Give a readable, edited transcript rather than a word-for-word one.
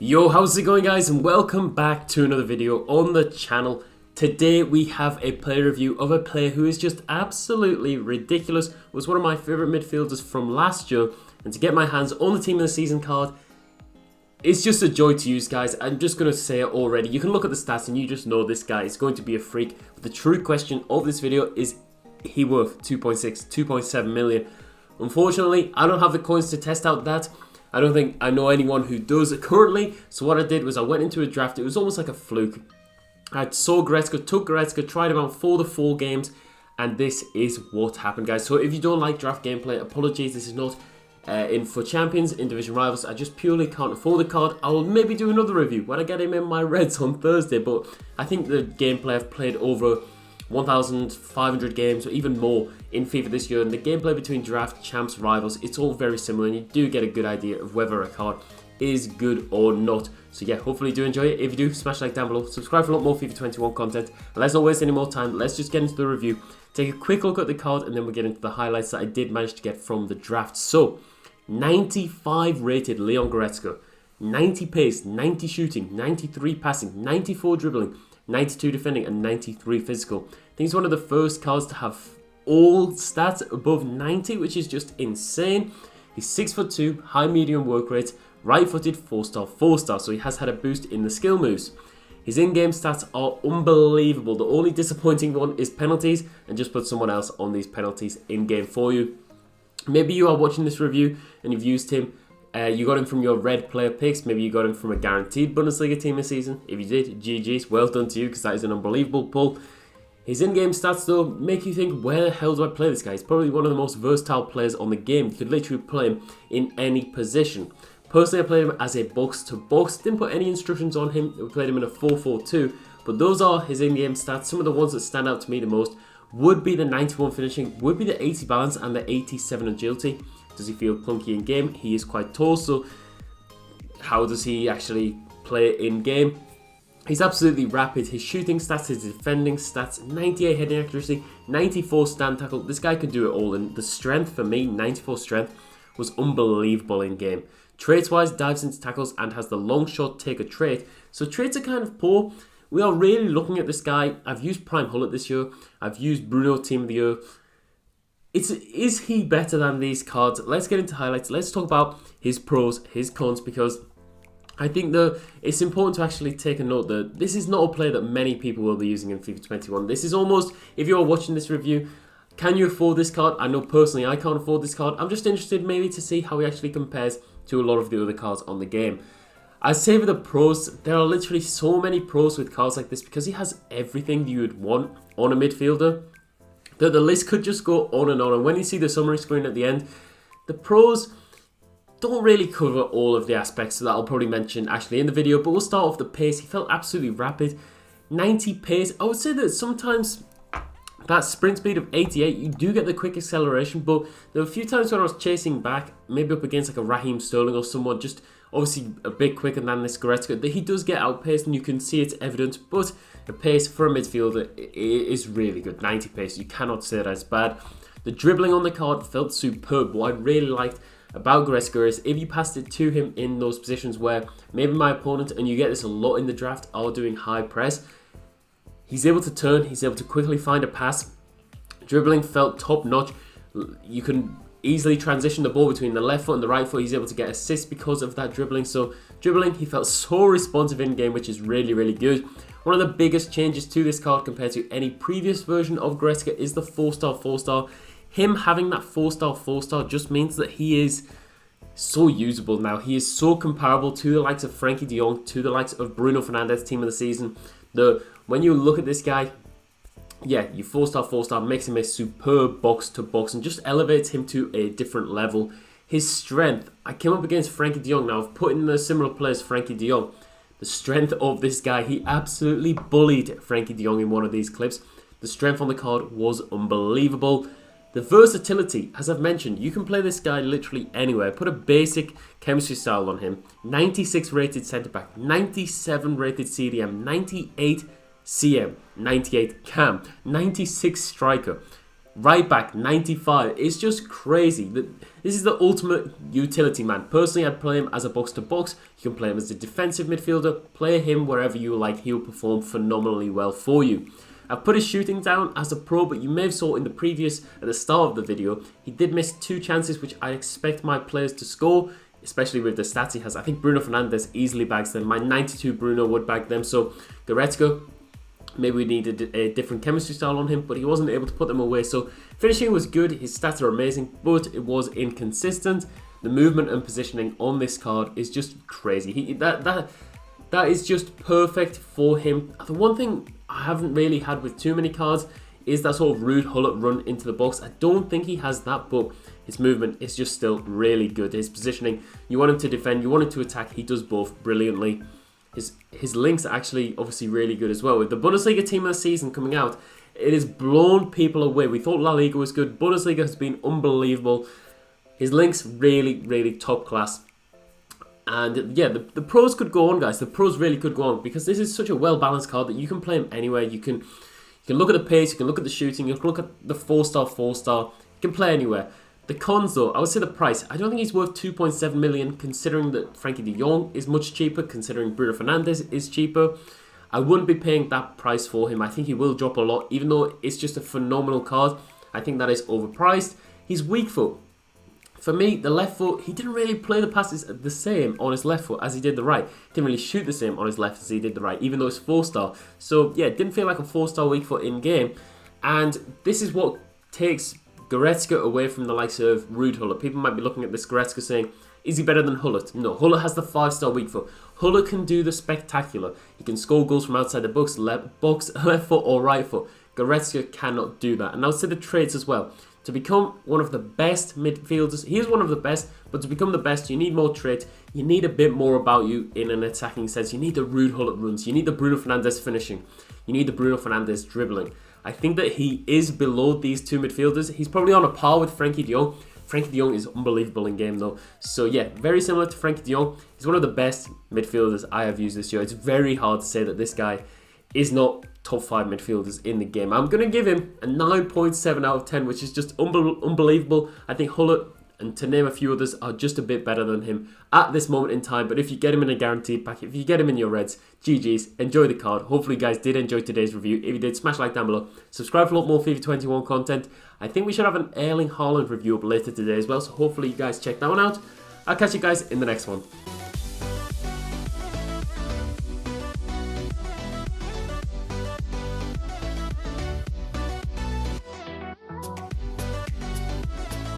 Yo, how's it going guys, and welcome back to another video on the channel. Today we have a player review of a player who is just absolutely ridiculous. Was one of my favourite midfielders from last year, and to get my hands on the team of the season card, it's just a joy to use, guys. I'm just going to say it already. You can look at the stats and you just know this guy is going to be a freak. But the true question of this video is he worth 2.6, 2.7 million? Unfortunately, I don't have the coins to test out that. I don't think I know anyone who does it currently. So what I did was I went into a draft. It was almost like a fluke. I saw Goretzka, took Goretzka, tried him out for the 4 games, and this is what happened, guys. So if you don't like draft gameplay, apologies. This is not in for champions, in division rivals. I just purely can't afford the card. I will maybe do another review when I get him in my reds on Thursday. But I think the gameplay, I've played over 1,500 games or even more in FIFA this year, and the gameplay between draft, champs, rivals, it's all very similar, and you do get a good idea of whether a card is good or not. So yeah, hopefully you do enjoy it. If you do, smash like down below, subscribe for a lot more FIFA 21 content. Let's not waste any more time, let's just get into the review, take a quick look at the card, and then we'll get into the highlights that I did manage to get from the draft. So 95 rated Leon Goretzka, 90 pace, 90 shooting, 93 passing, 94 dribbling, 92 defending, and 93 physical. I think he's one of the first cards to have all stats above 90, which is just insane. He's 6'2", high medium work rate, right-footed, 4-star, 4-star, so he has had a boost in the skill moves. His in-game stats are unbelievable. The only disappointing one is penalties, and just put someone else on these penalties in-game for you. Maybe you are watching this review and you've used him. You got him from your red player picks. Maybe you got him from a guaranteed Bundesliga team this season. If you did, GG's, well done to you, because that is an unbelievable pull. His in-game stats though make you think, where the hell do I play this guy? He's probably one of the most versatile players on the game. You could literally play him in any position. Personally, I played him as a box-to-box. Didn't put any instructions on him. We played him in a 4-4-2. But those are his in-game stats. Some of the ones that stand out to me the most would be the 91 finishing, would be the 80 balance, and the 87 agility. Does he feel clunky in game? He is quite tall, so how does he actually play in game? He's absolutely rapid. His shooting stats, his defending stats, 98 heading accuracy, 94 stand tackle. This guy can do it all, and the strength for me, 94 strength, was unbelievable in game. Traits wise, dives into tackles and has the long shot taker trait. So traits are kind of poor. We are really looking at this guy. I've used Prime Hullet this year. I've used Bruno Team of the Year. Is he better than these cards? Let's get into highlights. Let's talk about his pros, his cons, because I think that it's important to actually take a note that this is not a player that many people will be using in FIFA 21. This is almost, if you're watching this review, can you afford this card? I know personally I can't afford this card. I'm just interested maybe to see how he actually compares to a lot of the other cards on the game. I'd say for the pros, there are literally so many pros with cards like this, because he has everything you would want on a midfielder, that the list could just go on. And when you see the summary screen at the end, the pros don't really cover all of the aspects that I'll probably mention actually in the video, but we'll start off the pace. He felt absolutely rapid. 90 pace. I would say that sometimes that sprint speed of 88, you do get the quick acceleration, but there were a few times when I was chasing back, maybe up against like a Raheem Sterling or someone just obviously a bit quicker than this Goretzka, that he does get outpaced, and you can see it's evident, but the pace for a midfielder is really good. 90 pace, you cannot say that as bad. The dribbling on the card felt superb. What I really liked about Goretzka is if you passed it to him in those positions where maybe my opponent, and you get this a lot in the draft, are doing high press, he's able to turn, he's able to quickly find a pass. Dribbling felt top notch. You can easily transition the ball between the left foot and the right foot. He's able to get assists because of that dribbling. So dribbling, he felt so responsive in game, which is really, really good. One of the biggest changes to this card compared to any previous version of Goretzka is the 4-star, 4-star. Him having that 4-star, 4-star just means that he is so usable now. He is so comparable to the likes of Frankie de Jong, to the likes of Bruno Fernandes, team of the season. When you look at this guy, yeah, you 4-star, 4-star makes him a superb box-to-box and just elevates him to a different level. His strength, I came up against Frankie de Jong. Now, I've put in the similar players Frankie de Jong. The strength of this guy, he absolutely bullied Frankie de Jong in one of these clips. The strength on the card was unbelievable. The versatility, as I've mentioned, you can play this guy literally anywhere. Put a basic chemistry style on him. 96 rated centre-back, 97 rated CDM, 98 CM, 98 cam, 96 striker. Right back, 95. It's just crazy. This is the ultimate utility man. Personally, I'd play him as a box-to-box. You can play him as a defensive midfielder. Play him wherever you like. He'll perform phenomenally well for you. I've put his shooting down as a pro, but you may have saw in the previous, at the start of the video, he did miss 2 chances, which I expect my players to score, especially with the stats he has. I think Bruno Fernandes easily bags them. My 92 Bruno would bag them. So Goretzka, maybe we needed a different chemistry style on him, but he wasn't able to put them away. So finishing was good. His stats are amazing, but it was inconsistent. The movement and positioning on this card is just crazy. That is just perfect for him. The one thing I haven't really had with too many cards is that sort of rude hullet run into the box. I don't think he has that, but his movement is just still really good. His positioning, you want him to defend, you want him to attack. He does both brilliantly. His links are actually obviously really good as well. With the Bundesliga team of the season coming out, it has blown people away. We thought La Liga was good. Bundesliga has been unbelievable. His links really, really top class. And yeah, the pros could go on, guys. The pros really could go on because this is such a well-balanced card that you can play him anywhere. You can look at the pace, you can look at the shooting, you can look at the 4-star, 4-star. You can play anywhere. The cons, though, I would say the price. I don't think he's worth 2.7 million, considering that Frankie de Jong is much cheaper, considering Bruno Fernandes is cheaper. I wouldn't be paying that price for him. I think he will drop a lot, even though it's just a phenomenal card. I think that is overpriced. He's weak foot. For me, the left foot, he didn't really play the passes the same on his left foot as he did the right. He didn't really shoot the same on his left as he did the right, even though it's 4-star. So yeah, it didn't feel like a 4-star weak foot in game. And this is what takes Goretzka away from the likes of Ruud Gullit. People might be looking at this Goretzka saying, is he better than Gullit? No, Gullit has the 5-star weak foot. Gullit can do the spectacular. He can score goals from outside the box, left foot or right foot. Goretzka cannot do that. And I'll say the traits as well. To become one of the best midfielders, he is one of the best, but to become the best, you need more traits. You need a bit more about you in an attacking sense. You need the Ruud Gullit runs. You need the Bruno Fernandes finishing. You need the Bruno Fernandes dribbling. I think that he is below these two midfielders. He's probably on a par with Frankie de Jong. Frankie de Jong is unbelievable in game though. So yeah, very similar to Frankie de Jong. He's one of the best midfielders I have used this year. It's very hard to say that this guy is not top 5 midfielders in the game. I'm going to give him a 9.7 out of 10, which is just unbelievable. I think Gullit, and to name a few others, are just a bit better than him at this moment in time. But if you get him in a guaranteed pack, if you get him in your reds, GG's, enjoy the card. Hopefully you guys did enjoy today's review. If you did, smash like down below. Subscribe for a lot more FIFA 21 content. I think we should have an Erling Haaland review up later today as well, so hopefully you guys check that one out. I'll catch you guys in the next one.